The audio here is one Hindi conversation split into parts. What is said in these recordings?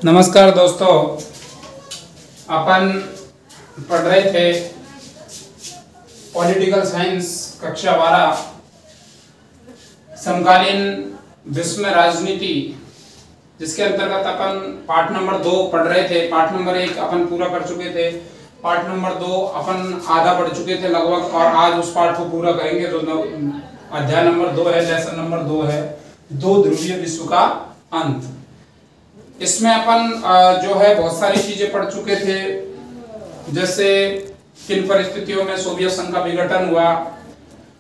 नमस्कार दोस्तों, अपन पढ़ रहे थे पॉलिटिकल साइंस कक्षा 12 समकालीन विश्व में राजनीति, जिसके अंतर्गत अपन पाठ नंबर 2 पढ़ रहे थे। पाठ नंबर 1 अपन पूरा कर चुके थे, पाठ नंबर 2 अपन आधा पढ़ चुके थे लगभग, और आज उस पाठ को पूरा करेंगे। तो अध्याय नंबर 2 है, लेसन नंबर 2 है, दो ध्रुवीय विश्व का अंत। इसमें अपन जो है बहुत सारी चीजें पढ़ चुके थे, जैसे किन परिस्थितियों में सोवियत संघ का विघटन हुआ,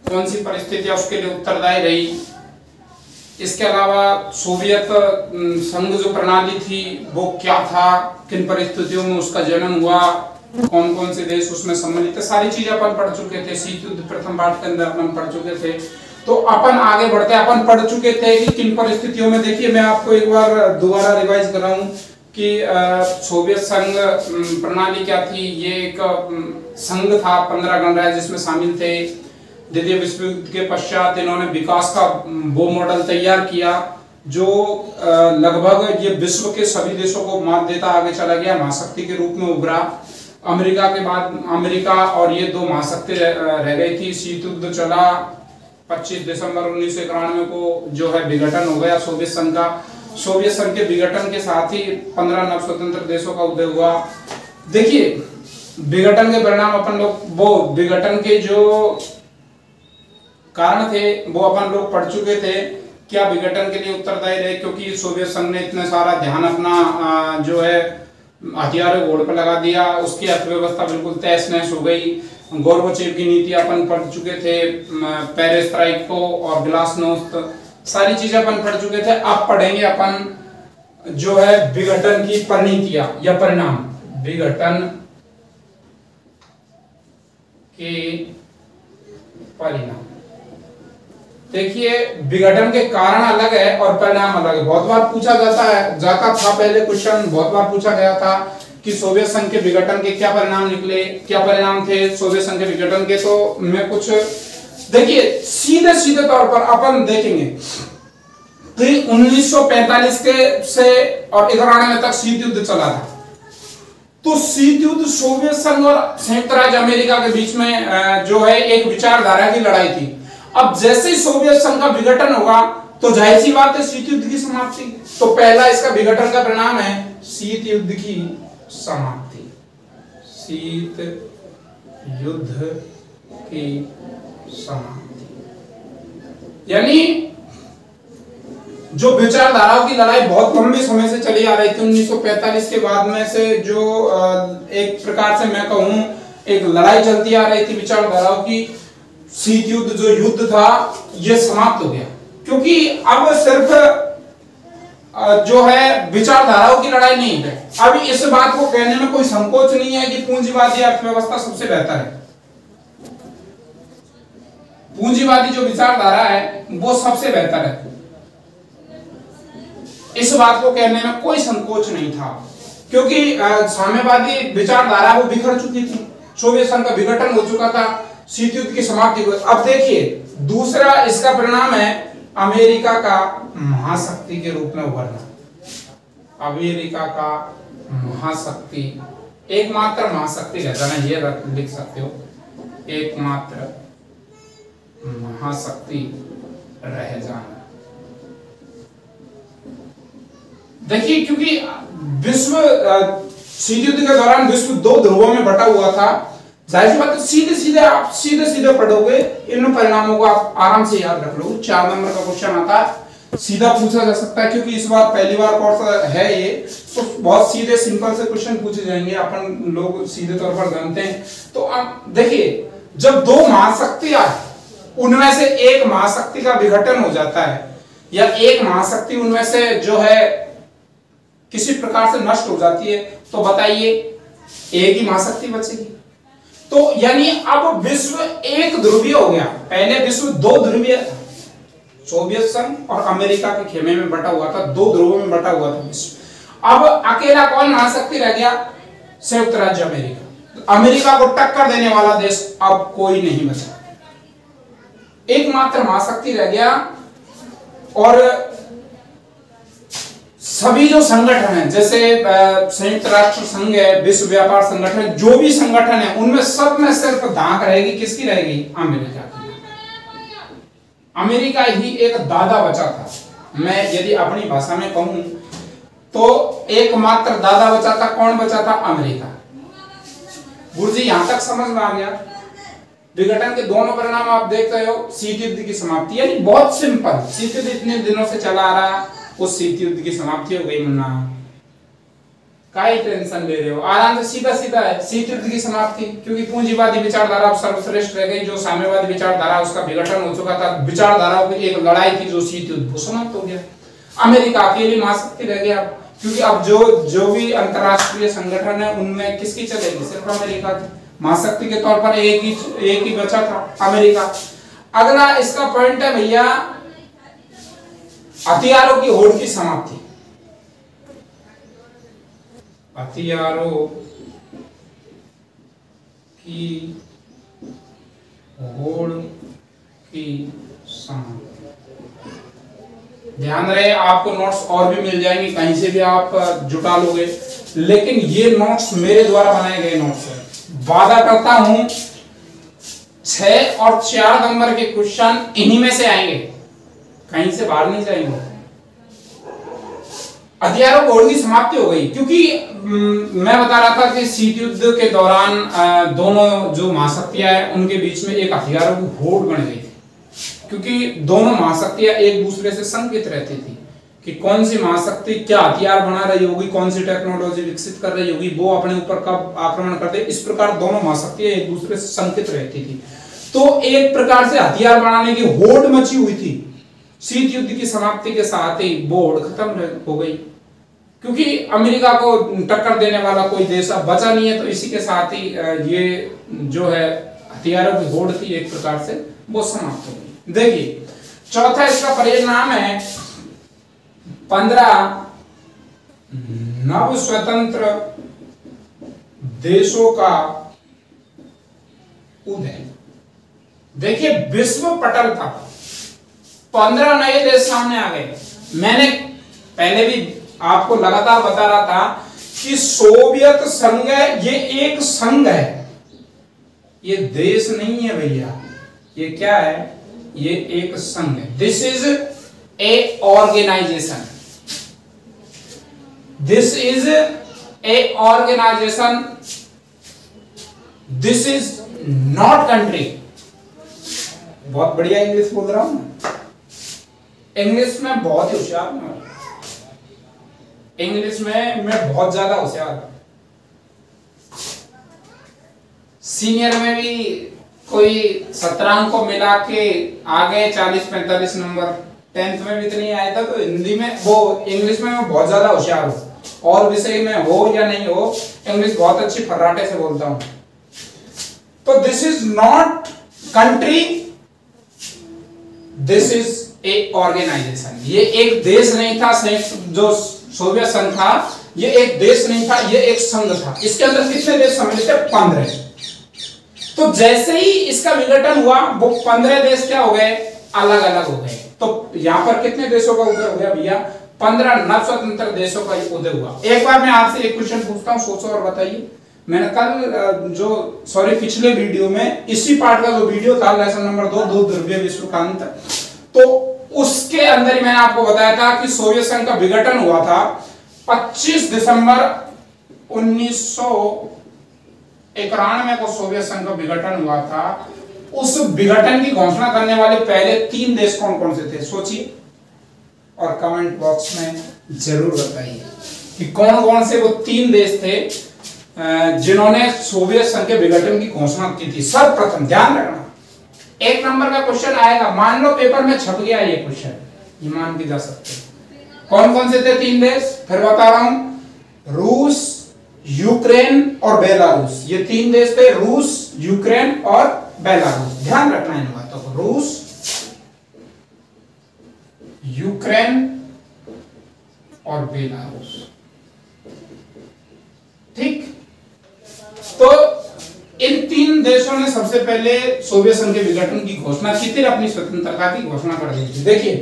कौन सी परिस्थितियां उसके लिए उत्तरदायी रही। इसके अलावा सोवियत संघ जो प्रणाली थी वो क्या था, किन परिस्थितियों में उसका जन्म हुआ, कौन कौन से देश उसमें सम्मिलित थे, सारी चीजें अपन पढ़ चुके थे। शीत युद्ध प्रथम पाठ के अंदर अपन पढ़ चुके थे। तो अपन आगे बढ़ते, अपन पढ़ चुके थे कि किन परिस्थितियों में, देखिए मैं आपको एक बार दोबारा रिवाइज कर रहा हूं कि सोवियत संघ प्रणाली क्या थी। ये एक संघ था, 15 गणराज्य जिसमें शामिल थे। द्वितीय विश्व युद्ध के पश्चात इन्होंने विकास का वो मॉडल तैयार किया जो लगभग ये विश्व के सभी देशों को मात देता आगे चला गया, महाशक्ति के रूप में उभरा। अमेरिका के बाद अमेरिका और ये दो महाशक्ति रह गई थी। शीत युद्ध चला, 25 दिसंबर 1991 को जो है विघटन हो गया सोवियत संघ का। सोवियत संघ के विघटन के साथ ही 15 नव स्वतंत्र देशों का उदय हुआ। देखिए विघटन के परिणाम अपन लोग, वो विघटन के जो कारण थे वो अपन लोग पढ़ चुके थे। क्या विघटन के लिए उत्तरदायी रहे, क्योंकि सोवियत संघ ने इतना सारा ध्यान अपना जो है हथियारों घोड़ पर लगा दिया, उसकी अर्थव्यवस्था बिल्कुल तहस नहस हो गई। गोर्बाचेव की नीति अपन पढ़ चुके थे, पेरेस्ट्राइको और ग्लासनोस्त, सारी चीजें अपन पढ़ चुके थे। अब पढ़ेंगे अपन जो है विघटन की परिणतियां या परिणाम, विघटन के परिणाम। देखिए विघटन के कारण अलग है और परिणाम अलग है। बहुत बार पूछा जाता था पहले क्वेश्चन, बहुत बार पूछा गया था कि सोवियत संघ के विघटन के क्या परिणाम निकले, क्या परिणाम थे सोवियत संघ के विघटन के। तो मैं कुछ देखिए सीधे सीधे तौर पर अपन देखेंगे कि 1945 के से और 91 तक शीत युद्ध चला था। तो शीत युद्ध सोवियत संघ और संयुक्त राज्य अमेरिका के बीच में जो है एक विचारधारा की लड़ाई थी। अब जैसे ही सोवियत संघ का विघटन होगा तो जाहिर सी बात है शीत युद्ध की समाप्ति। तो पहला इसका विघटन का परिणाम है शीत युद्ध की समाप्ति। शीत युद्ध की समाप्ति यानी जो विचारधाराओं की लड़ाई बहुत लंबे समय से चली आ रही थी, 1945 के बाद में से जो एक प्रकार से मैं कहूं एक लड़ाई चलती आ रही थी विचारधाराओं की। शीत युद्ध जो युद्ध था ये समाप्त हो गया, क्योंकि अब सिर्फ जो है विचारधाराओं की लड़ाई नहीं है। अभी इस बात को कहने में कोई संकोच नहीं है कि पूंजीवादी अर्थव्यवस्था सबसे बेहतर है। पूंजीवादी जो विचारधारा है वो सबसे बेहतर है, इस बात को कहने में कोई संकोच नहीं था, क्योंकि साम्यवादी विचारधारा वो बिखर चुकी थी। सोवियत संघ का विघटन हो चुका था, शीत युद्ध की समाप्ति हुई। अब देखिए दूसरा इसका परिणाम है अमेरिका का महाशक्ति के रूप में उभरना। अमेरिका का महाशक्ति, एकमात्र महाशक्ति रह जाना, ये लिख सकते हो, एकमात्र महाशक्ति रह जाना। देखिए क्योंकि विश्व शीत युद्ध के दौरान विश्व दो ध्रुवों में बटा हुआ था। जाहिर सी बात है सीधे सीधे पढ़ोगे इन परिणामों को आप आराम से याद रख लो। 4 नंबर का क्वेश्चन आता है, सीधा पूछा जा सकता है, क्योंकि इस बार पहली बार कोर्स है ये, तो बहुत सीधे सिंपल से क्वेश्चन पूछे जाएंगे, अपन लोग सीधे तौर पर जानते हैं। तो आप देखिए जब दो महाशक्तियां उनमें से एक महाशक्ति का विघटन हो जाता है या एक महाशक्ति उनमें से जो है किसी प्रकार से नष्ट हो जाती है, तो बताइए एक ही महाशक्ति बचेगी। तो यानी अब विश्व एक ध्रुवीय हो गया। पहले विश्व दो ध्रुवीय था, सोवियत संघ और अमेरिका के खेमे में बटा हुआ था, दो ध्रुवों में बटा हुआ था विश्व। अब अकेला कौन महाशक्ति रह गया? संयुक्त राज्य अमेरिका। अमेरिका को टक्कर देने वाला देश अब कोई नहीं बचा, एकमात्र महाशक्ति रह गया। और सभी जो संगठन है, जैसे संयुक्त राष्ट्र संघ है, विश्व व्यापार संगठन, जो भी संगठन है, उनमें सब में सिर्फ धाक रहेगी किसकी रहेगी? अमेरिका की। अमेरिका ही एक दादा बचा था। मैं यदि अपनी भाषा में कहूं तो एकमात्र दादा बचा था। कौन बचा था? अमेरिका। गुरुजी यहां तक समझ में आ गया? विघटन के दोनों परिणाम आप देख रहे हो। शीत युद्ध की समाप्ति, यानी बहुत सिंपल। शीत युद्ध इतने दिनों से चला आ रहा, उस शीत युद्ध की समाप्ति हो गई। मुन्ना काई टेंशन ले रहे हो? आराम से सीधा सीधा है शीत युद्ध की समाप्ति, क्योंकि पूंजीवादी विचारधारा अब सर्वश्रेष्ठ रह गई। जो साम्यवादी विचारधारा, उसका विघटन हो चुका था। विचारधाराओं की एक लड़ाई थी, जो शीत युद्ध, वो समाप्त हो गया। अमेरिका अकेली महाशक्ति रह गया, क्योंकि अब जो भी अंतरराष्ट्रीय संगठन है, उनमें किसकी चलेगी? सिर्फ अमेरिका की। महाशक्ति के तौर पर एक ही बचा था, अमेरिका। अगला इसका पॉइंट है भैया, हथियारों की होड़ की समाप्ति। हथियारों की होड़ की समाप्ति। ध्यान रहे, आपको नोट्स और भी मिल जाएंगे, कहीं से भी आप जुटा लोगे, लेकिन ये नोट्स मेरे द्वारा बनाए गए नोट्स हैं। वादा करता हूं 6 और 4 नंबर के क्वेश्चन इन्हीं में से आएंगे, कहीं से बाहर नहीं जाएंगे। हथियारों की होड़ की समाप्ति हो गई, क्योंकि मैं बता रहा था कि शीत युद्ध के दौरान दोनों जो महाशक्तियां हैं, उनके बीच में एक हथियारों की होड़ बन गई थी, क्योंकि दोनों महाशक्तियां एक दूसरे से शंकित रहती थी कि कौन सी महाशक्ति क्या हथियार बना रही होगी, कौन सी टेक्नोलॉजी विकसित कर रही होगी, वो अपने ऊपर कब आक्रमण कर दे। इस प्रकार दोनों महाशक्तियां एक दूसरे से शंकित रहती थी, तो एक प्रकार से हथियार बनाने की होड़ मची हुई थी। शीत युद्ध की समाप्ति के साथ ही वो होड़ खत्म हो गई, क्योंकि अमेरिका को टक्कर देने वाला कोई देश अब बचा नहीं है। तो इसी के साथ ही ये जो है हथियारों की होड़ थी, एक प्रकार से वो समाप्त हो गई। देखिए, चौथा इसका परिणाम है 15 नव स्वतंत्र देशों का उदय। देखिए, विश्व पटल पर 15 नए देश सामने आ गए। मैंने पहले भी आपको लगातार बता रहा था कि सोवियत संघ ये एक संघ है, ये देश नहीं है भैया। ये क्या है? ये एक संघ है। This is a organisation. This is a organisation. This is not country. बहुत बढ़िया इंग्लिश बोल रहा हूं मैं। इंग्लिश में बहुत ही होशियार हूं। इंग्लिश में मैं बहुत ज्यादा होशियार हूं। सीनियर में भी कोई 17 अंक को मिला के आगे 40-45 नंबर। 10th में भी इतनी आया था। तो हिंदी में वो इंग्लिश में मैं बहुत ज्यादा होशियार हूं। और विषय में हो या नहीं हो, इंग्लिश बहुत अच्छी फर्राटे से बोलता हूं। तो this is not country, this is a organisation. ये एक देश नहीं था। जो सोवियत संघ था, ये एक देश नहीं था, ये एक संघ था। इसके अंदर कितने देश सम्मिलित थे? 15। तो जैसे ही इसका विघटन हुआ, वो 15 देश क्या हो गए? अलग अलग हो गए। तो यहां पर कितने देशों का उदय हो गया भैया? 15 नव स्वतंत्र देशों का उदय हुआ। एक बार मैं आपसे एक क्वेश्चन पूछता हूं, सोचो और बताइए। मैंने कल पिछले वीडियो में इसी पार्ट का जो वीडियो था, लेसन नंबर 2, दो ध्रुवीय विश्व का अंत, तो उसके अंदर ही मैंने आपको बताया था कि सोवियत संघ का विघटन हुआ था 25 दिसंबर 1991 को सोवियत संघ का विघटन हुआ था। उस विघटन की घोषणा करने वाले पहले 3 देश कौन कौन से थे? सोचिए और कमेंट बॉक्स में जरूर बताइए कि कौन कौन से वो 3 देश थे जिन्होंने सोवियत संघ के विघटन की घोषणा की थी। सर्वप्रथम ध्यान रखना, 1 नंबर का क्वेश्चन आएगा। मान लो पेपर में छप गया ये क्वेश्चन, ये मान के जा सकते हैं। कौन कौन से थे 3 देश? फिर बता रहा हूं, रूस, यूक्रेन और बेलारूस। ये 3 देश थे, रूस, यूक्रेन और बेलारूस। ध्यान रखना इन बातों को। रूस, यूक्रेन और बेलारूस। ठीक, तो इन 3 देशों ने सबसे पहले सोवियत संघ के विघटन की घोषणा की थी, अपनी स्वतंत्रता की घोषणा कर दी थी। देखिए,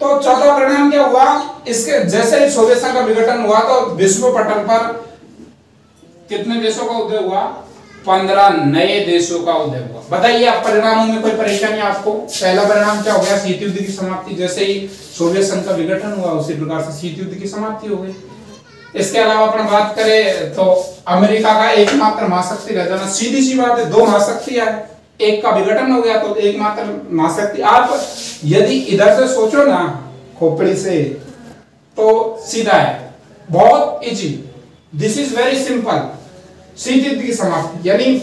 तो चौथा परिणाम क्या हुआ, इसके जैसे ही सोवियत संघ का विघटन हुआ तो विश्व पटल पर कितने देशों का उदय हुआ, 15 नए देशों का उदय हुआ। बताइए आप परिणामों में कोई परेशानी आपको? पहला परिणाम क्या हो गया, शीत युद्ध की समाप्ति। जैसे ही सोवियत संघ का विघटन हुआ उसी प्रकार से शीत युद्ध की समाप्ति हो गई। इसके अलावा अपन बात करें तो अमेरिका का एकमात्र महाशक्ति रह जाना, सीधी सी बात है, दो महाशक्तियां है, एक का विघटन हो गया तो एकमात्र महाशक्ति। आप यदि इधर से सोचो ना खोपड़ी से तो सीधा है, बहुत easy, this is very simple. शीत युद्ध की समाप्ति, यानी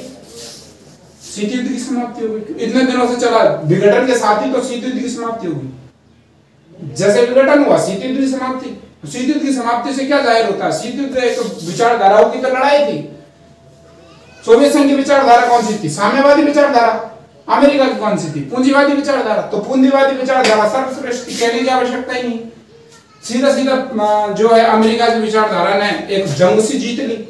शीत युद्ध की समाप्ति हो गई। इतने दिनों से चला विघटन के साथ ही तो शीत युद्ध की समाप्ति होगी। जैसे विघटन हुआ शीत युद्ध की समाप्ति। शीत युद्ध की समाप्ति से क्या जाहिर होता है, शीत युद्ध एक विचारधाराओं की तो लड़ाई थी। सोवियत संघ की विचारधारा कौन सी थी, साम्यवादी विचारधारा। अमेरिका की कौन सी थी, पूंजीवादी विचारधारा। तो पूंजीवादी विचारधारा सर्वश्रेष्ठ थी, कहने की आवश्यकता ही नहीं। सीधा सीधा जो है अमेरिका की विचारधारा ने एक जंग से जीत ली।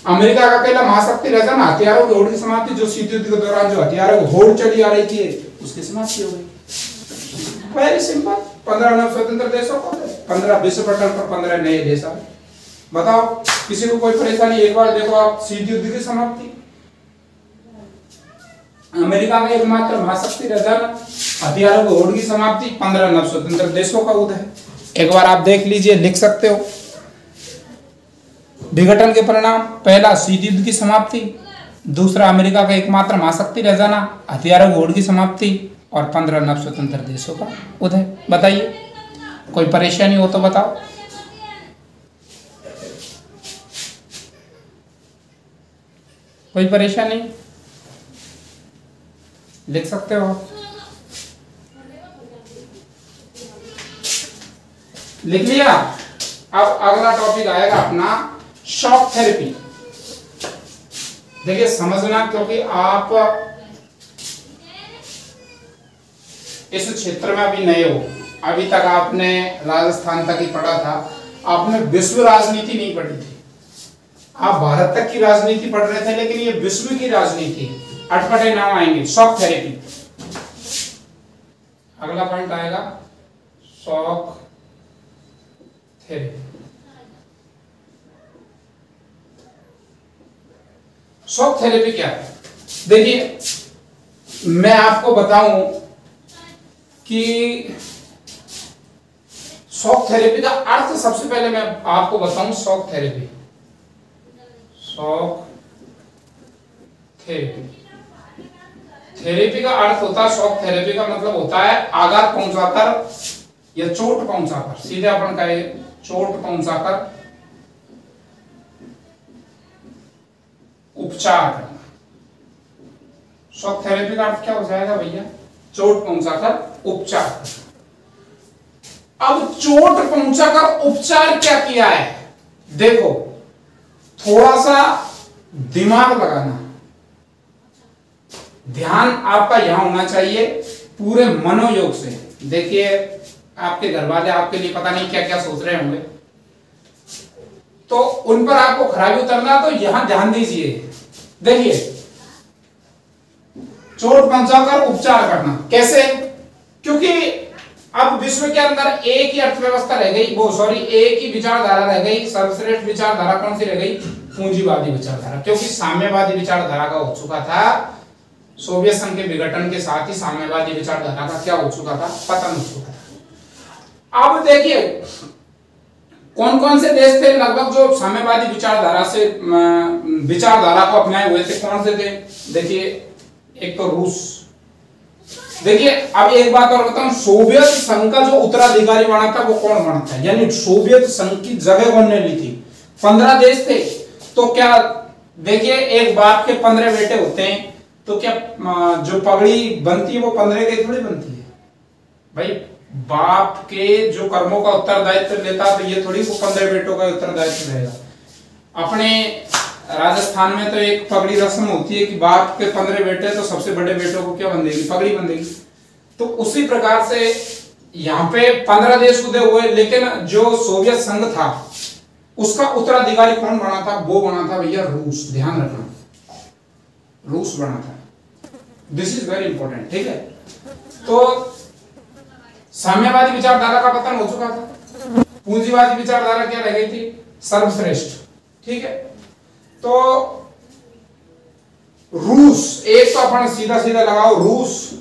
अमेरिका का अकेला महाशक्ति रह जाना, हथियारों की होड़ की समाप्ति, जो शीत युद्ध के दौरान जो हथियारों की होड़ चली आ रही थी उसकी समाप्ति हो गई। Very simple. 15 नव स्वतंत्र देशों को, 15 विश्व पटल पर 15 नए देश आए। बताओ किसी को कोई परेशानी? एक बार देखो आप, शीत युद्ध की समाप्ति, अमेरिका में एकमात्र महाशक्ति रह जाना, हथियारों की होड़ की समाप्ति, 15 नव स्वतंत्र देशों का उदय। एक बार आप देख लीजिए, लिख सकते हो। विघटन के परिणाम, पहला शीत युद्ध की समाप्ति, दूसरा अमेरिका का एकमात्र महाशक्ति रह जाना, हथियारों की होड़ की समाप्ति और 15 नव स्वतंत्र देशों का उदय। बताइए कोई परेशानी हो तो बताओ। कोई परेशानी? लिख सकते हो आप, लिख लिया। अब अगला टॉपिक आएगा अपना शॉक थेरेपी। देखिए समझना, क्योंकि आप इस क्षेत्र में अभी नए हो, अभी तक आपने राजस्थान तक ही पढ़ा था, आपने विश्व राजनीति नहीं पढ़ी थी। आप भारत तक की राजनीति पढ़ रहे थे, लेकिन ये विश्व की राजनीति, अटपटे नाम आएंगे। शॉक थेरेपी, अगला पॉइंट आएगा शॉक थेरेपी। शॉक थेरेपी क्या है? देखिए मैं आपको बताऊं कि शॉक थेरेपी का अर्थ, सबसे पहले मैं आपको बताऊं shock therapy. Shock therapy, therapy का अर्थ होता है, शॉक थेरेपी का मतलब होता है आघात पहुंचाकर या चोट पहुंचाकर, सीधे अपन कहे चोट पहुंचाकर उपचार करना। शॉक थेरेपी का अर्थ क्या हो जाएगा भैया? चोट पहुंचाकर उपचार करना। अब चोट पहुंचाकर उपचार क्या किया है? देखो थोड़ा सा दिमाग लगाना, ध्यान आपका यहां होना चाहिए पूरे मनोयोग से। देखिए आपके घर वाले आपके लिए पता नहीं क्या क्या सोच रहे होंगे, तो उन पर आपको खराबी उतरना, तो यहां ध्यान दीजिए। देखिए चोट पहुंचाकर उपचार करना कैसे? क्योंकि अब विश्व के अंदर एक ही अर्थव्यवस्था रह गई, वो सॉरी एक ही विचारधारा रह गई। सर्वश्रेष्ठ विचारधारा कौन सी रह गई? पूंजीवादी विचारधारा। क्योंकि साम्यवादी विचारधारा का हो चुका था, सोवियत संघ के विघटन के साथ ही साम्यवादी विचारधारा का क्या हो चुका था? पतन हो चुका था। अब देखिए कौन कौन से देश थे लगभग जो साम्यवादी विचारधारा को अपनाए हुए थे? कौन से थे? देखिए एक तो रूस। देखिए अब एक बात और बताऊं, सोवियत संघ का जो उत्तराधिकारी बना था वो कौन बना था? यानी सोवियत संघ की जगह कौन ने ली थी? 15 देश थे। तो क्या देखिए एक बाप के 15 बेटे होते हैं, तो क्या जो पगड़ी बनती है वो 15 की थोड़ी बनती है भाई? बाप के जो कर्मों का उत्तरदायित्व लेता है, तो ये थोड़ी वो 15 बेटों का उत्तरदायित्व रहेगा। अपने राजस्थान में तो एक पगड़ी रस्म होती है कि बाप के 15 बेटे, तो सबसे बड़े बेटों को क्या बंधेगी? पगड़ी बंधेगी। तो उसी प्रकार से यहाँ पे 15 देश उदय हुए, लेकिन जो सोवियत संघ था उसका उत्तराधिकारी कौन बना था? वो बना था भैया रूस। ध्यान रखना, रूस बना था। दिस इज वेरी इंपॉर्टेंट, ठीक है? तो साम्यवादी विचारधारा का पतन हो चुका था, पूंजीवादी विचारधारा क्या रह गई थी, सर्वश्रेष्ठ। ठीक है, तो रूस, एक तो अपन सीधा सीधा लगाओ रूस,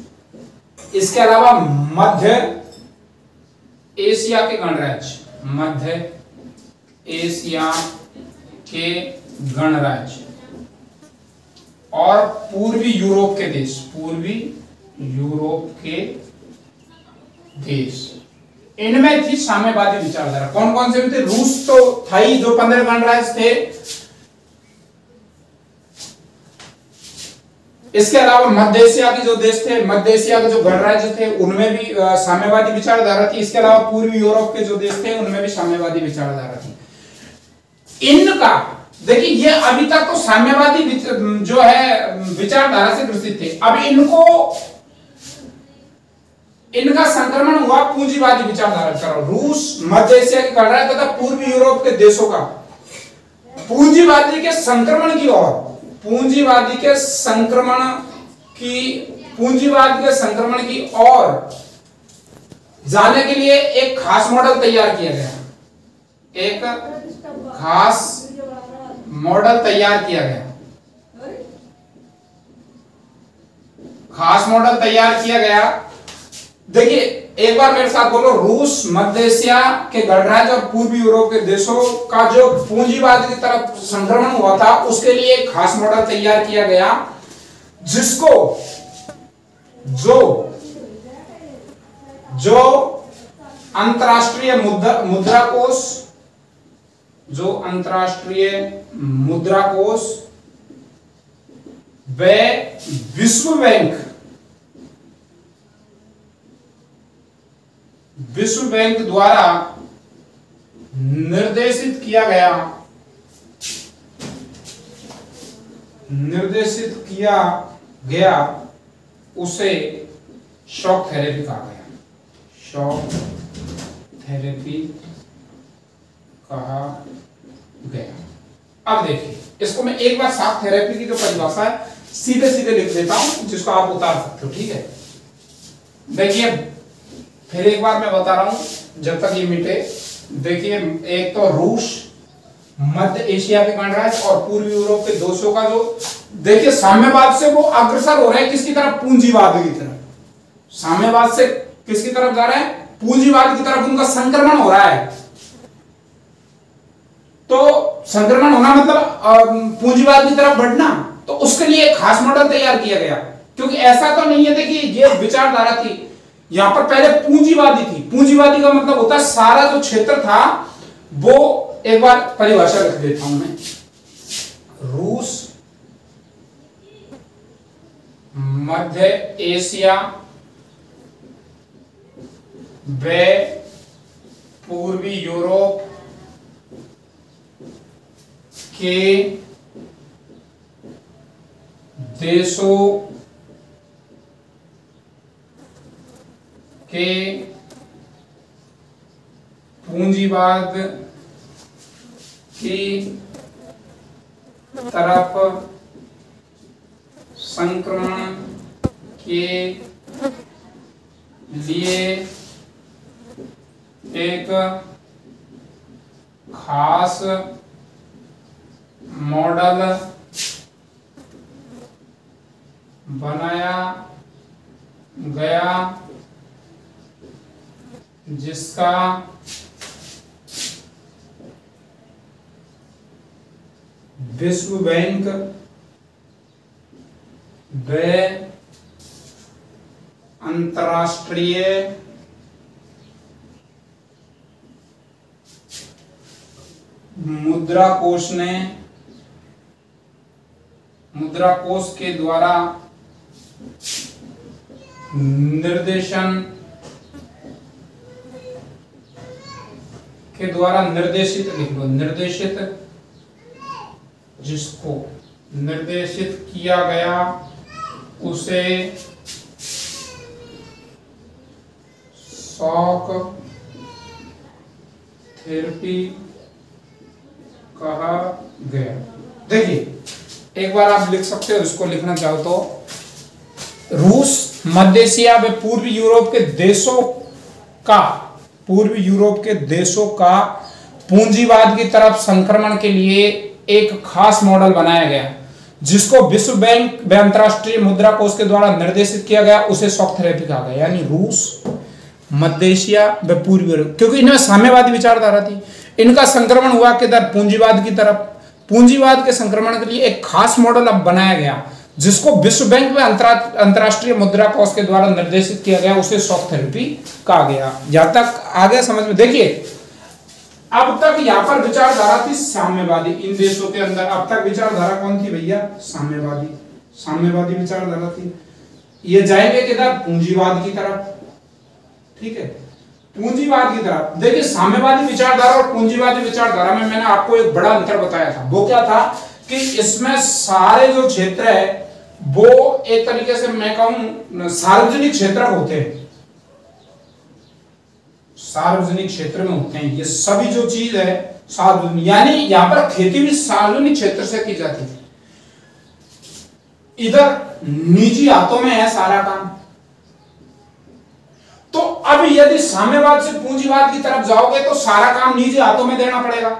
इसके अलावा मध्य एशिया के गणराज्य, मध्य एशिया के गणराज्य और पूर्वी यूरोप के देश, पूर्वी यूरोप के देश, इनमें थी साम्यवादी विचारधारा। कौन कौन से थे? रूस तो था ही, जो 15 गणराज्य थे। इसके अलावा मध्य एशिया के जो देश थे, मध्य एशिया के जो गणराज्य थे, उनमें भी साम्यवादी विचारधारा थी। इसके अलावा पूर्वी यूरोप के जो देश थे, उनमें भी साम्यवादी विचारधारा थी। इनका देखिए, ये अभी तक तो साम्यवादी जो है विचारधारा से ग्रसित थे। अब इनका संक्रमण हुआ पूंजीवादी विचारधारा की तरफ। रूस, मध्य एशिया के गणराज्य तथा पूर्वी यूरोप के देशों का पूंजीवादी के संक्रमण की ओर, पूंजीवाद के संक्रमण की ओर जाने के लिए एक खास मॉडल तैयार किया गया, एक खास मॉडल तैयार किया गया, खास मॉडल तैयार किया गया। देखिए एक बार मेरे साथ बोलो, रूस, मध्य एशिया के गणराज्य और पूर्वी यूरोप के देशों का जो पूंजीवाद की तरफ संक्रमण हुआ था, उसके लिए एक खास मॉडल तैयार किया गया, जिसको जो अंतरराष्ट्रीय मुद्रा कोष, जो अंतरराष्ट्रीय मुद्रा कोष व विश्व बैंक द्वारा निर्देशित किया गया उसे शॉक थेरेपी कहा गया, शॉक थेरेपी कहा गया। अब देखिए, इसको मैं एक बार शॉक थेरेपी की जो परिभाषा है सीधे सीधे लिख देता हूं, जिसको आप उतार सकते हो। ठीक है, देखिए फिर एक बार मैं बता रहा हूं जब तक ये मिटे। देखिए, एक तो रूस, मध्य एशिया के गणराज्य और पूर्वी यूरोप के देशों का जो, देखिए साम्यवाद से वो अग्रसर हो रहे हैं किसकी तरफ, पूंजीवाद की तरफ। साम्यवाद से किसकी तरफ जा रहे हैं, पूंजीवाद की तरफ उनका संक्रमण हो रहा है। तो संक्रमण होना मतलब पूंजीवाद की तरफ बढ़ना, तो उसके लिए एक खास मॉडल तैयार किया गया। क्योंकि ऐसा तो नहीं है, देखिए ये विचारधारा थी, यहां पर पहले पूंजीवादी थी। पूंजीवादी का मतलब होता है सारा जो क्षेत्र था वो, एक बार परिभाषा लिख देता हूं मैं, रूस, मध्य एशिया व पूर्वी यूरोप के देशों के पूंजीवाद की तरफ संक्रमण के लिए एक खास मॉडल बनाया गया, जिसका विश्व बैंक व अंतर्राष्ट्रीय मुद्रा कोष के द्वारा निर्देशित लिख लो, निर्देशित, जिसको निर्देशित किया गया उसे शॉक थेरेपी कहा गया। देखिए एक बार आप लिख सकते हो, इसको लिखना चाहो तो, रूस, मध्य एशिया व पूर्वी यूरोप के देशों का, पूर्वी यूरोप के देशों का पूंजीवाद की तरफ संक्रमण के लिए एक खास मॉडल बनाया गया, जिसको विश्व बैंक व अंतरराष्ट्रीय मुद्रा कोष के द्वारा निर्देशित किया गया, उसे शॉक थेरेपी कहा गया। यानी रूस, मध्य एशिया व पूर्वी यूरोप, क्योंकि इनमें साम्यवादी विचारधारा थी, इनका संक्रमण हुआ किधर, पूंजीवाद की तरफ। पूंजीवाद के संक्रमण के लिए एक खास मॉडल अब बनाया गया, जिसको विश्व बैंक व अंतरराष्ट्रीय मुद्रा कोष के द्वारा निर्देशित किया गया, उसे शॉक थेरेपी कहा गया। जहां तक आगे समझ में, देखिए अब तक यहां पर विचारधारा थी साम्यवादी, इन देशों के अंदर अब तक विचारधारा कौन थी भैया, साम्यवादी, साम्यवादी विचारधारा थी। ये जाएंगे किधर, पूंजीवाद की तरफ, ठीक है, पूंजीवाद की तरफ। देखिए साम्यवादी विचारधारा और पूंजीवादी विचारधारा में मैंने आपको एक बड़ा अंतर बताया था, वो क्या था कि इसमें सारे जो क्षेत्र है वो एक तरीके से मैं कहूं सार्वजनिक क्षेत्र होते हैं, सार्वजनिक क्षेत्र में होते हैं, ये सभी जो चीज है सार्वजनिक, यानी यहां पर खेती भी सार्वजनिक क्षेत्र से की जाती थी। इधर निजी हाथों में है सारा काम। तो अब यदि साम्यवाद से पूंजीवाद की तरफ जाओगे तो सारा काम निजी हाथों में देना पड़ेगा,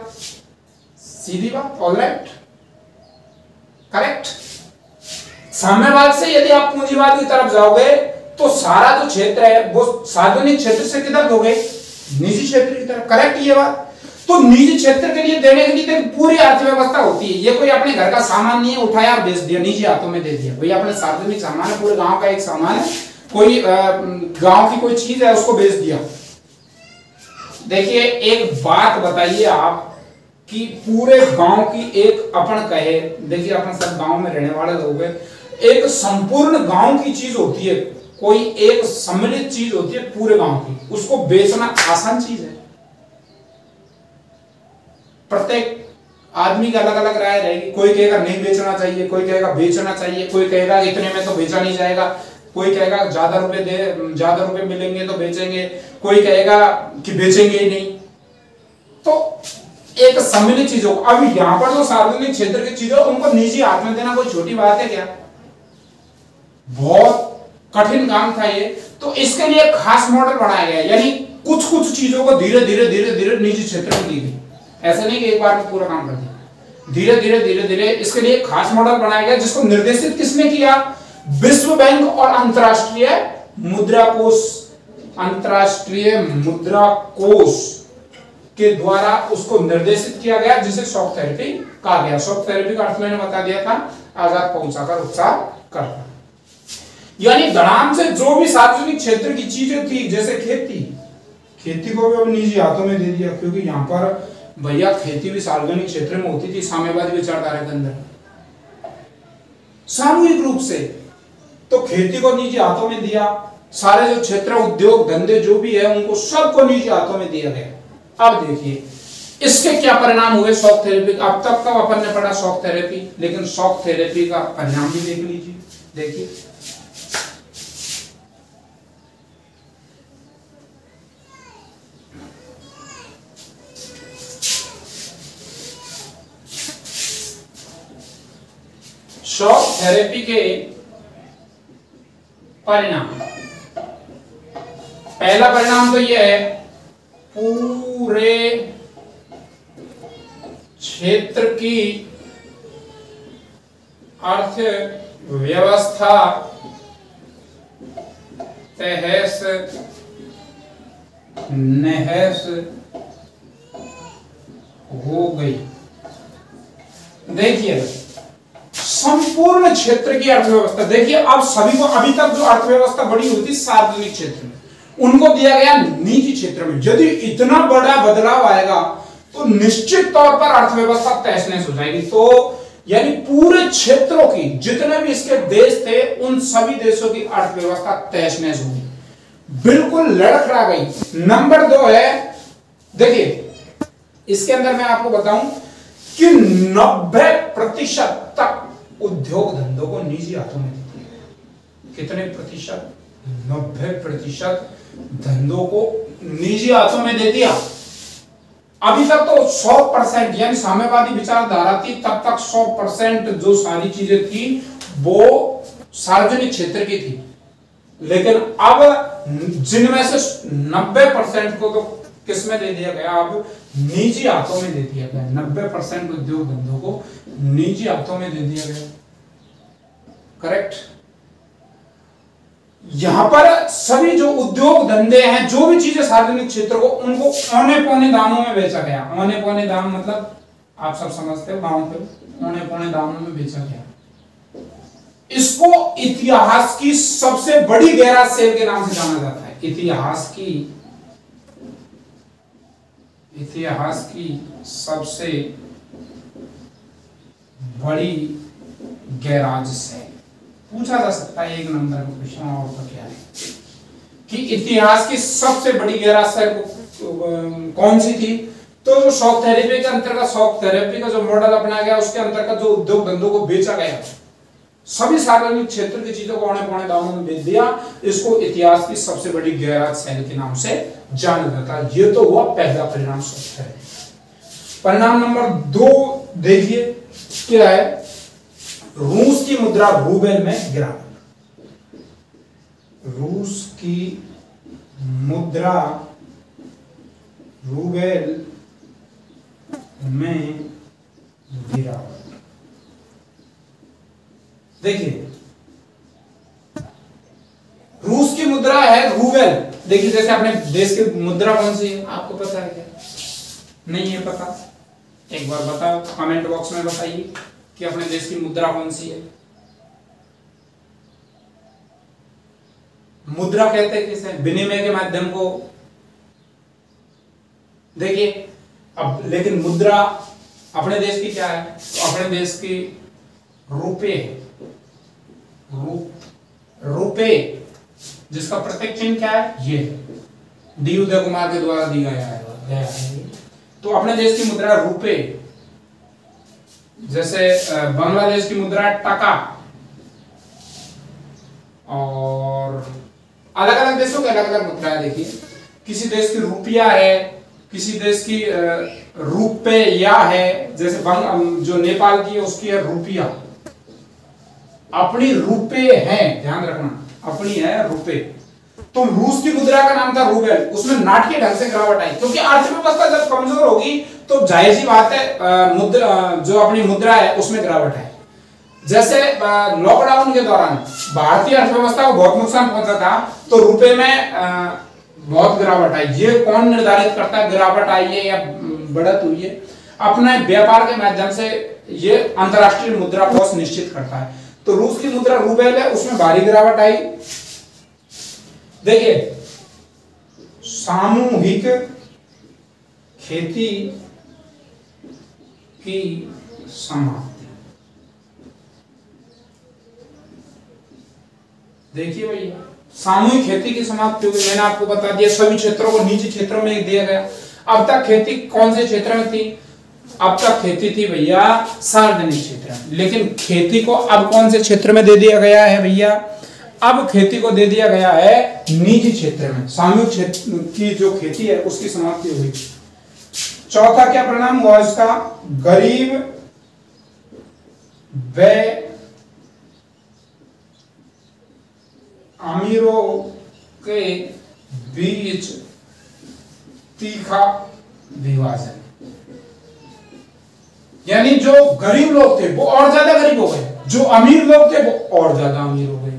सीधी बात, ऑलराइट, करेक्ट। साम्यवाद से यदि आप पूंजीवाद की तरफ जाओगे तो सारा जो क्षेत्र है वो सार्वजनिक क्षेत्र से किधर दोगे, निजी क्षेत्र की तरफ, करेक्ट ये बात। तो निजी क्षेत्र के लिए देने के लिए पूरी अर्थव्यवस्था होती है, ये कोई अपने घर का सामान नहीं है उठाया और बेच दिया, निजी हाथों में दे दिया, भैया अपने सार्वजनिक सामान है, पूरे गांव का एक सामान है, कोई गांव की कोई चीज है उसको बेच दिया। देखिए एक बात बताइए आप कि पूरे गांव की एक अपन कहे, देखिए अपन सब गांव में रहने वाले लोग हैं, एक संपूर्ण गांव की चीज होती है, कोई एक सम्मिलित चीज होती है पूरे गांव की, उसको बेचना आसान चीज है। प्रत्येक आदमी की अलग अलग राय रहेगी, कोई कहेगा नहीं बेचना चाहिए, कोई कहेगा बेचना चाहिए, कोई कहेगा इतने में तो बेचा नहीं जाएगा, कोई कहेगा ज्यादा रुपए मिलेंगे तो बेचेंगे, कोई कहेगा कि बेचेंगे ही नहीं। तो एक सम्मिलित चीज हो। अब यहां पर जो सार्वजनिक क्षेत्र की चीजें उनको निजी हाथ में देना कोई छोटी बात है क्या, बहुत कठिन काम था ये। तो इसके लिए खास मॉडल बनाया गया, यानी कुछ कुछ चीजों को धीरे धीरे धीरे धीरे निजी क्षेत्र में दी गई, ऐसा नहीं कि एक बार में पूरा काम कर दिया, धीरे धीरे धीरे धीरे। इसके लिए खास मॉडल बनाया गया, जिसको निर्देशित किसने किया, विश्व बैंक और अंतरराष्ट्रीय मुद्रा कोष, अंतरराष्ट्रीय मुद्रा कोष के द्वारा उसको निर्देशित किया गया, जिसे शॉक थेरेपी कहा गया। शॉक थेरेपी का अर्थ मैंने बता दिया था, आघात पहुंचाकर उपचार करना। यानी धड़ाम से जो भी सार्वजनिक क्षेत्र की चीजें थी, जैसे खेती को भी अब निजी हाथों में दे दिया, क्योंकि यहाँ पर भैया खेती भी सार्वजनिक क्षेत्र में होती थी साम्यवादी विचारधारा के अंदर सामूहिक रूप से। तो खेती को निजी हाथों में दिया, सारे जो क्षेत्र उद्योग धंधे जो भी है उनको सबको निजी हाथों में दिया गया। अब देखिए इसके क्या परिणाम हुए शॉक थेरेपी। अब तक का अपन ने पढ़ा शॉक थेरेपी, लेकिन शॉक थेरेपी का परिणाम भी देख लीजिए। देखिए शॉक थेरेपी के परिणाम, पहला परिणाम तो यह है पूरे क्षेत्र की अर्थव्यवस्था तहस नहस हो गई। देखिए संपूर्ण क्षेत्र की अर्थव्यवस्था, देखिए अब सभी को, अभी तक जो अर्थव्यवस्था बड़ी होती सार्वजनिक क्षेत्र में, उनको दिया गया निजी क्षेत्र में। यदि इतना बड़ा बदलाव आएगा तो निश्चित तौर पर अर्थव्यवस्था तहस नहस हो जाएगी। तो यानी पूरे क्षेत्रों की, जितने भी इसके देश थे उन सभी देशों की अर्थव्यवस्था तहस नहस होगी, बिल्कुल लड़खड़ा गई। नंबर 2 है, देखिए इसके अंदर मैं आपको बताऊं कि 90% तक उद्योग धंधों को निजी हाथों में दे दिया। कितने प्रतिशत? 90% धंधों को निजी हाथों में दे दिया। अभी तक तो 100% यानी साम्यवादी विचारधारा थी, तब तक 100% जो सारी चीजें थी वो सार्वजनिक क्षेत्र की थी। लेकिन अब जिनमें से 90% को तो किस में दे दिया गया, अब निजी हाथों में दे दिया गया। 90% उद्योग धंधों को निजी हाथों में दे दिया गया। करेक्ट। यहां पर सभी जो उद्योग धंधे हैं, जो भी चीजें सार्वजनिक क्षेत्र को, उनको औने पौने दामों में बेचा गया। औने पौने दाम मतलब आप सब समझते हो, गांव पे औने पौने दामों में बेचा गया। इसको इतिहास की सबसे बड़ी गैराज सेल के नाम से जाना जाता है। इतिहास की सबसे बड़ी गैराज सेल पूछा जा सकता है एक नंबर में क्वेश्चन। और तो क्या है कि इतिहास की सबसे बड़ी गैराज सेल कौन सी थी? तो जो शॉक थेरेपी के अंतर्गत, शॉक थेरेपी का जो मॉडल अपनाया गया, उसके अंतर्गत जो उद्योग धंधों को बेचा गया, सभी सार्वजनिक क्षेत्र की चीजों को औने पौने दामों में बेच दिया, इसको इतिहास की सबसे बड़ी गैराज सेल के नाम से जाना जाता है। ये तो हुआ पहला परिणाम, शॉक थेरेपी। परिणाम नंबर 2 देखिए क्या है। रूस की मुद्रा रूबेल में गिरावट। रूस की मुद्रा रूबेल में गिरावट। देखिए रूस की मुद्रा है रूबेल। देखिए जैसे अपने देश की मुद्रा कौन सी है, आपको पता है क्या? नहीं है पता? एक बार बताओ, कमेंट बॉक्स में बताइए कि अपने देश की मुद्रा कौन सी है। मुद्रा कहते हैं किसे? विनिमय के माध्यम को। देखिए अब लेकिन मुद्रा अपने देश की क्या है? तो अपने देश की रुपए। रुपए जिसका प्रतीक चिन्ह क्या है? ये डी उदय कुमार के द्वारा दिया गया है। तो अपने देश की मुद्रा रुपए। जैसे बांग्लादेश की मुद्रा टका, और अलग अलग देशों की अलग अलग मुद्रा है। देखिए किसी देश की रुपया है, किसी देश की रुपया है। जैसे जो नेपाल की है उसकी है रुपया। अपनी रुपए है, ध्यान रखना, अपनी है रुपए। तो रूस की मुद्रा का नाम था रूबेल, उसमें नाटकीय ढंग से गिरावट आई, क्योंकि अर्थव्यवस्था जब कमजोर होगी तो जाहिर सी बात है मुद्रा जो अपनी मुद्रा है उसमें गिरावट है। जैसे लॉकडाउन के दौरान भारतीय अर्थव्यवस्था को बहुत नुकसान पहुंचा था, तो रुपए में बहुत गिरावट आई। ये कौन निर्धारित करता है गिरावट आई है या बढ़त हुई है? अपने व्यापार के माध्यम से ये अंतरराष्ट्रीय मुद्रा कोष निश्चित करता है। तो रूस की मुद्रा रूबेल है, उसमें भारी गिरावट आई। देखिए सामूहिक खेती की समाप्ति। देखिए भैया सामूहिक खेती की समाप्ति हुई। मैंने आपको बता दिया सभी क्षेत्रों को निजी क्षेत्रों में दिया गया। अब तक खेती कौन से क्षेत्र में थी? अब तक खेती थी भैया सार्वजनिक क्षेत्र में, लेकिन खेती को अब कौन से क्षेत्र में दे दिया गया है भैया? अब खेती को दे दिया गया है निजी क्षेत्र में। सामूहिक क्षेत्र की जो खेती है उसकी समाप्ति हुई। चौथा क्या परिणाम हुआ इसका? गरीब व अमीरों के बीच तीखा विभाजन। यानी जो गरीब लोग थे वो और ज्यादा गरीब हो गए, जो अमीर लोग थे वो और ज्यादा अमीर हो गए।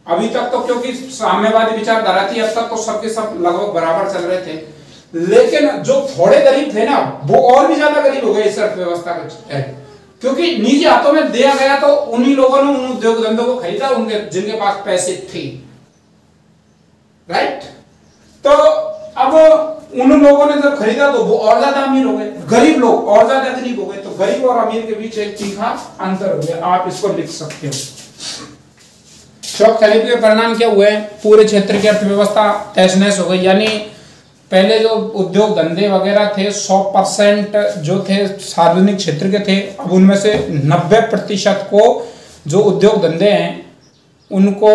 अभी तक तो क्योंकि साम्यवादी विचारधारा थी, अब तक तो सबके सब लगभग बराबर चल रहे थे, लेकिन जो थोड़े गरीब थे ना वो और भी ज्यादा गरीब हो गए इस अर्थव्यवस्था के, क्योंकि निजी हाथों में दिया गया तो उन्हीं लोगों ने उन उद्योग धंधों को खरीदा उनके जिनके पास पैसे थे, राइट। तो अब उन लोगों ने जब खरीदा तो वो और ज्यादा अमीर हो गए, गरीब लोग और ज्यादा गरीब हो गए। तो गरीब और अमीर के बीच एक तीखा अंतर हो गया। आप इसको लिख सकते हो। शॉक थेरेपी के परिणाम क्या हुए? पूरे क्षेत्र की अर्थव्यवस्था तहस नहस हो गई। यानी पहले जो उद्योग धंधे वगैरह थे 100% जो थे सार्वजनिक क्षेत्र के थे, अब उनमें से 90% को जो उद्योग धंधे हैं उनको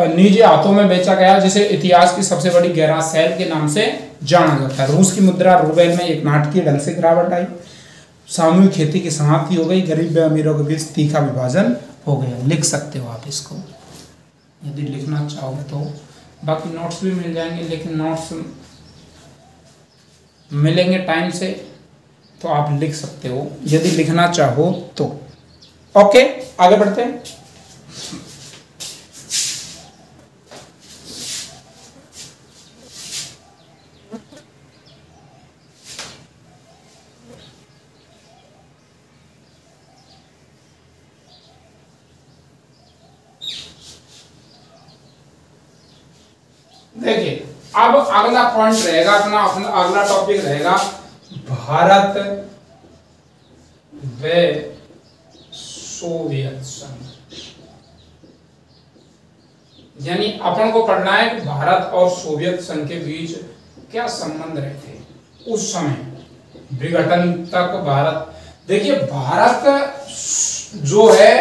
निजी हाथों में बेचा गया, जिसे इतिहास की सबसे बड़ी गैराज सेल के नाम से जाना जाता है। रूस की मुद्रा रूबेल में एक नाटकीय ढंग से गिरावट आई। सामूहिक खेती की समाप्ति हो गई। गरीब व अमीरों के बीच तीखा विभाजन हो गया। लिख सकते हो आप इसको, यदि लिखना चाहो तो बाकी नोट्स भी मिल जाएंगे, लेकिन नोट्स मिलेंगे टाइम से तो आप लिख सकते हो यदि लिखना चाहो तो। ओके, आगे बढ़ते हैं। देखिए, अब अगला पॉइंट रहेगा अपना अगला टॉपिक रहेगा भारत व सोवियत संघ। यानी अपन को पढ़ना है कि भारत और सोवियत संघ के बीच क्या संबंध रहे थे उस समय विघटन तक। भारत, देखिए भारत जो है,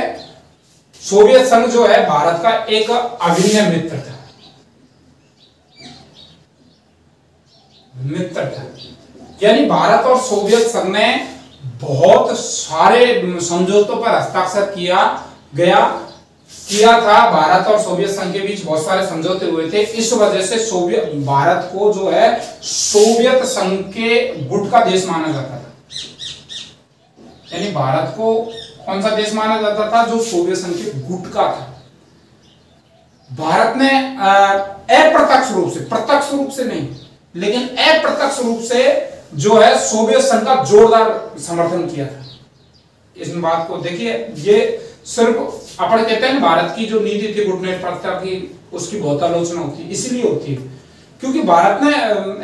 सोवियत संघ जो है भारत का एक अभिन्न मित्र था, यानी भारत और सोवियत संघ ने बहुत सारे समझौतों पर हस्ताक्षर किया था। भारत और सोवियत संघ के बीच बहुत सारे समझौते हुए थे। इस वजह से सोवियत भारत को जो है सोवियत संघ के गुट का देश माना जाता था। यानी भारत को कौन सा देश माना जाता था? जो सोवियत संघ के गुट का था। भारत ने अप्रत्यक्ष रूप से, प्रत्यक्ष रूप से नहीं लेकिन अप्रत्यक्ष रूप से जो है सोवियत संघ का जोरदार समर्थन किया था। इस बात को देखिए, ये सिर्फ अपन कहते हैं भारत की जो नीति थी गुटनिरपेक्षता की, उसकी बहुत आलोचना होती है, इसीलिए होती है क्योंकि भारत ने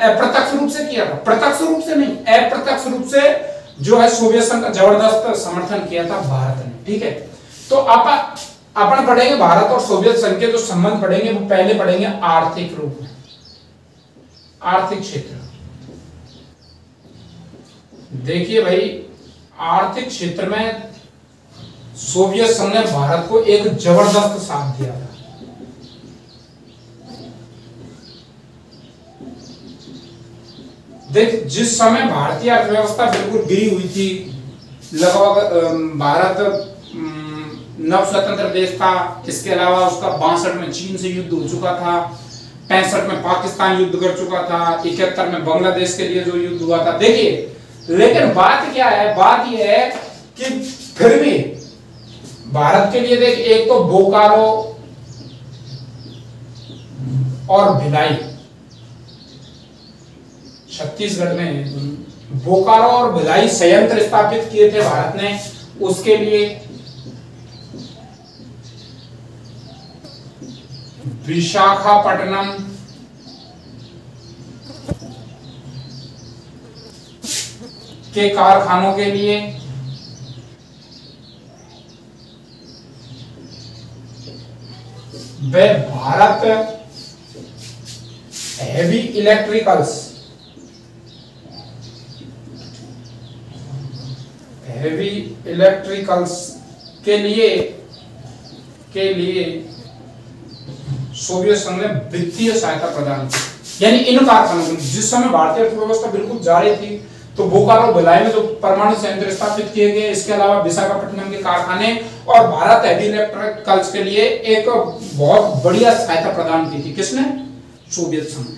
अप्रत्यक्ष रूप से किया था, प्रत्यक्ष रूप से नहीं, अप्रत्यक्ष रूप से जो है सोवियत संघ का जबरदस्त समर्थन किया था भारत ने। ठीक है, तो अपन पढ़ेंगे भारत और सोवियत संघ के जो संबंध पढ़ेंगे वो पहले पढ़ेंगे आर्थिक रूप में, आर्थिक क्षेत्र। देखिए भाई, आर्थिक क्षेत्र में सोवियत संघ ने भारत को एक जबरदस्त साथ दिया था। देख, जिस समय भारतीय अर्थव्यवस्था बिल्कुल गिरी हुई थी, लगभग भारत नव स्वतंत्र देश था, इसके अलावा उसका 62 में चीन से युद्ध हो चुका था, 65 में पाकिस्तान युद्ध कर चुका था, 71 में बांग्लादेश के लिए जो युद्ध हुआ था। देखिए, लेकिन बात क्या है? बात यह है कि फिर भी भारत के लिए देख, एक तो बोकारो और भिलाई, छत्तीसगढ़ में बोकारो और भिलाई संयंत्र स्थापित किए थे भारत ने। उसके लिए विशाखापट्टनम के कारखानों के लिए वे भारत हेवी इलेक्ट्रिकल्स के लिए सोवियत संघ ने वित्तीय सहायता प्रदान की। यानी इन कारखानों को, जिस समय भारतीय अर्थव्यवस्था बिल्कुल जा रही थी, तो बोकारो भिलाई में जो परमाणु संयंत्र स्थापित किए गए, इसके अलावा विशाखापट्टनम के कारखाने और भारत हेवी इलेक्ट्रिकल्स के लिए एक बहुत बढ़िया सहायता प्रदान की थी। किसने? सोवियत संघ ने।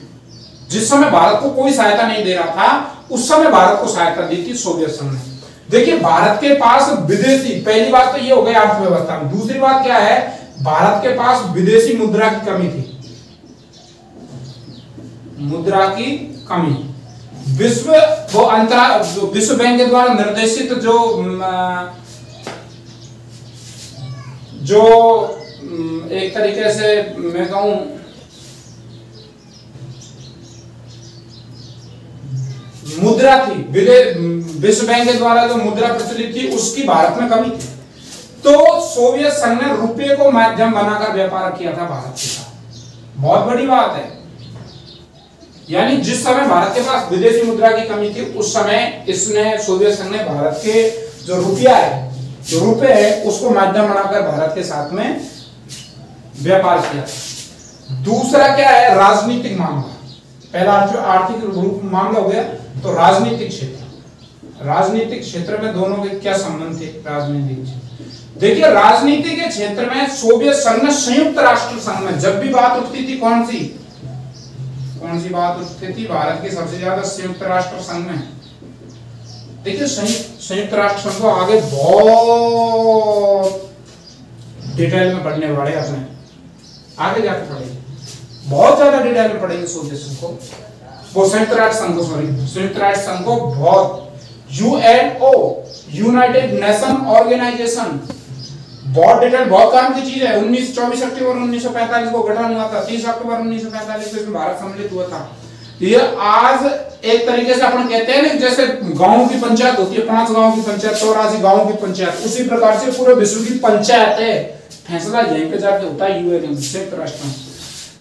जिस समय भारत को कोई सहायता नहीं दे रहा था, उस समय भारत को सहायता दी थी सोवियत संघ ने। देखिए, भारत के पास विदेशी, पहली बात तो ये हो गई अर्थव्यवस्था में। दूसरी बात क्या है? भारत के पास विदेशी मुद्रा की कमी थी, मुद्रा की कमी। विश्व बैंक के द्वारा निर्देशित जो एक तरीके से मैं कहूं मुद्रा थी, विश्व बैंक के द्वारा जो मुद्रा प्रचलित थी, उसकी भारत में कमी थी। तो सोवियत संघ ने रुपये को माध्यम बनाकर व्यापार किया था भारत के साथ। बहुत बड़ी बात है। यानी जिस समय भारत के पास विदेशी मुद्रा की कमी थी, उस समय इसने, सोवियत संघ ने भारत के जो रुपया है, जो रुपये है, उसको माध्यम बनाकर भारत के साथ में व्यापार किया। दूसरा क्या है? राजनीतिक मामला। पहला आर्थिक मामला हो गया, तो राजनीतिक क्षेत्र। राजनीतिक क्षेत्र में दोनों के क्या संबंध थे? राजनीतिक क्षेत्र, देखिए, राजनीति के क्षेत्र में सोवियत संघ ने संयुक्त राष्ट्र संघ में जब भी बात उठती थी, कौन सी? कौन सी बात उठती थी? भारत की सबसे ज्यादा संयुक्त राष्ट्र संघ में। देखिए संयुक्त राष्ट्र संघ को आगे बहुत डिटेल में पढ़ने वाले अपने, आगे जाके पढ़ेंगे, बहुत ज्यादा डिटेल में पढ़ेंगे सोवियत संघ को, वो संयुक्त राष्ट्र संघ को, सॉरी संयुक्त राष्ट्र संघ को बहुत, यूएनओ यूनाइटेड नेशन ऑर्गेनाइजेशन, बहुत डिटेल, बहुत काम की चीज है। 24 अक्टूबर 1945 को गठन हुआ था, 30 अक्टूबर 1945 को इसमें भारत सम्मिलित हुआ था। ये आज एक तरीके से अपन कहते हैं ना, जैसे गांव की पंचायत होती है, 5 गांव की पंचायत, 84 गांव की पंचायत, उसी प्रकार से पूरे विश्व की पंचायत है, फैसला यहीं पे जाके होता है यूएन, संयुक्त राष्ट्र।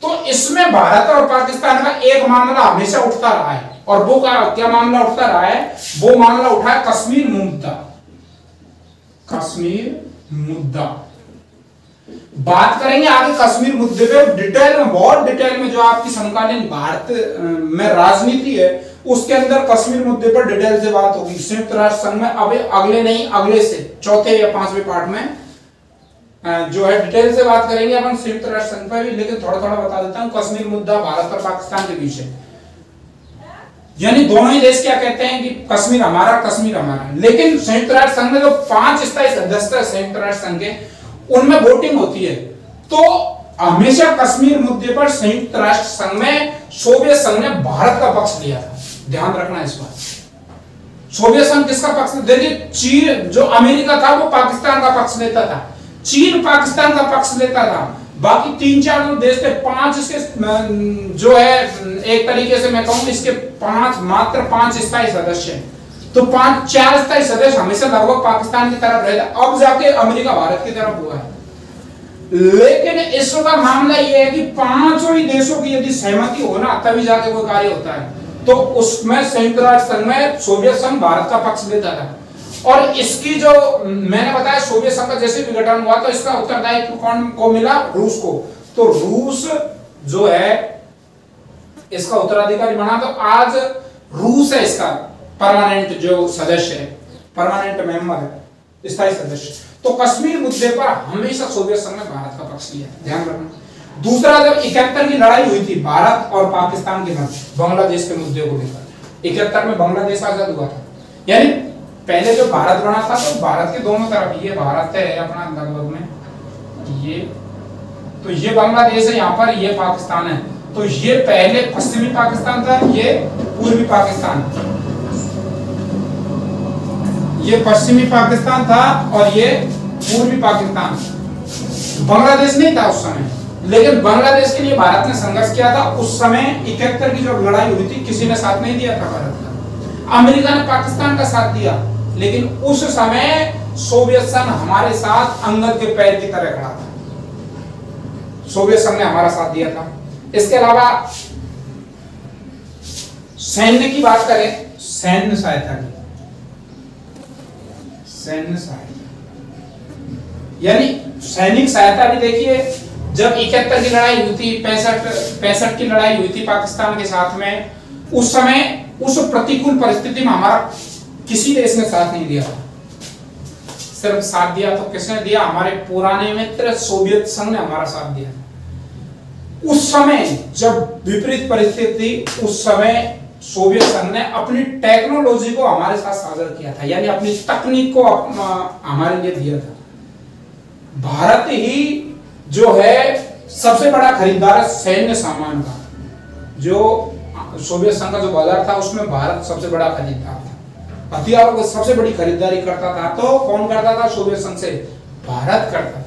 तो इसमें भारत और पाकिस्तान का एक मामला हमेशा उठता रहा है, और वो क्या मामला उठता रहा है? वो मामला उठा है कश्मीर मुद्दा। कश्मीर मुद्दा बात करेंगे आगे कश्मीर मुद्दे पे डिटेल में, बहुत डिटेल में। जो आपकी समकालीन भारत में राजनीति है उसके अंदर कश्मीर मुद्दे पर डिटेल से बात होगी संयुक्त राष्ट्र संघ में। अब अगले नहीं, अगले से चौथे या 5वें पार्ट में जो है डिटेल से बात करेंगे अपन संयुक्त राष्ट्र संघ पर भी। लेकिन थोड़ा थोड़ा बता देता हूं, कश्मीर मुद्दा भारत और पाकिस्तान के बीच है, यानी दोनों ही देश क्या कहते हैं कि कश्मीर हमारा, कश्मीर हमारा। लेकिन संयुक्त राष्ट्र संघ में जो 5 स्थायी सदस्य संयुक्त राष्ट्र संघ के, उनमें वोटिंग होती है। तो हमेशा कश्मीर मुद्दे पर संयुक्त राष्ट्र संघ में सोवियत संघ ने भारत का पक्ष लिया था, ध्यान रखना इस बात। सोवियत संघ किसका पक्ष? देखिए चीन, जो अमेरिका था वो पाकिस्तान का पक्ष लेता था, चीन पाकिस्तान का पक्ष लेता था, बाकी 3-4 जो देश थे, 5 इसके जो है एक तरीके से मैं कहूं इसके 5 मात्र 5 स्थायी सदस्य हैं। तो 4 स्थायी सदस्य हमेशा लगभग पाकिस्तान की तरफ रहे थे, अब जाके अमेरिका भारत की तरफ हुआ है। लेकिन इस का मामला यह है कि 5 ही देशों की यदि सहमति हो ना तभी जाके कोई कार्य होता है। तो उसमें संयुक्त राष्ट्र संघ में सोवियत संघ भारत का पक्ष लेता था। और इसकी जो मैंने बताया सोवियत संघ का जैसे विघटन हुआ तो इसका उत्तरदायित्व कौन को मिला? रूस को। तो रूस जो है इसका उत्तराधिकारी बना। तो आज रूस है इसका परमानेंट जो सदस्य है, परमानेंट मेंबर है, स्थायी सदस्य। तो कश्मीर मुद्दे पर हमेशा सोवियत संघ ने भारत का पक्ष लिया, ध्यान रखना। दूसरा, जब 71 की लड़ाई हुई थी भारत और पाकिस्तान के मध्य बांग्लादेश के मुद्दे को लेकर, 71 में बांग्लादेश आजाद हुआ था। यानी पहले जो भारत बना था तो भारत के दोनों तरफ, ये भारत है अपना लगभग में, ये तो ये बांग्लादेश है यहाँ पर, ये पाकिस्तान है। तो ये पहले पश्चिमी पाकिस्तान था, ये पूर्वी पाकिस्तान, ये पश्चिमी पाकिस्तान था और ये पूर्वी पाकिस्तान। बांग्लादेश नहीं था उस समय, लेकिन बांग्लादेश के लिए भारत ने संघर्ष किया था। उस समय 71 की जब लड़ाई हुई थी किसी ने साथ नहीं दिया था भारत का, अमेरिका ने पाकिस्तान का साथ दिया। लेकिन उस समय सोवियत संघ हमारे साथ अंगद के पैर की तरह खड़ा था, सोवियत संघ ने हमारा साथ दिया था। इसके अलावा सैन्य की बात करें, सैन्य सहायता की, सैन्य सहायता यानी सैनिक सहायता भी देखिए, जब 71 की लड़ाई हुई थी, 65 की लड़ाई हुई थी पाकिस्तान के साथ में, उस समय उस प्रतिकूल परिस्थिति में हमारा किसी देश ने साथ नहीं दिया, सिर्फ साथ दिया तो किसने दिया? हमारे पुराने मित्र सोवियत संघ ने हमारा साथ दिया। उस समय जब विपरीत परिस्थिति थी, उस समय सोवियत संघ ने अपनी टेक्नोलॉजी को हमारे साथ साझा किया था, यानी अपनी तकनीक को हमारे लिए दिया था। भारत ही जो है सबसे बड़ा खरीदार सैन्य सामान का, जो सोवियत संघ का जो बाजार था उसमें भारत सबसे बड़ा खरीदार था, हथियारों को सबसे बड़ी खरीदारी करता था। तो कौन करता था? सोवियत संघ से भारत करता था।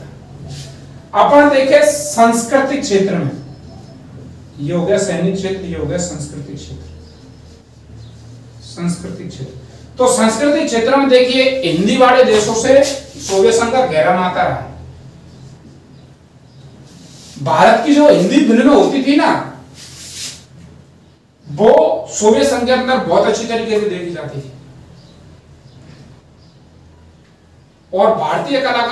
अपन देखे सांस्कृतिक क्षेत्र में, ये हो गया सैनिक क्षेत्र, ये हो गया सांस्कृतिक क्षेत्र। सांस्कृतिक क्षेत्र, तो सांस्कृतिक क्षेत्र में देखिए हिंदी वाले देशों से सोवियत संघ का गहरा नाता रहा है। भारत की जो हिंदी फिल्में होती थी ना, वो सोवियत संघ के अंदर बहुत अच्छी तरीके से देखी जाती थी, और भारतीय कलाकार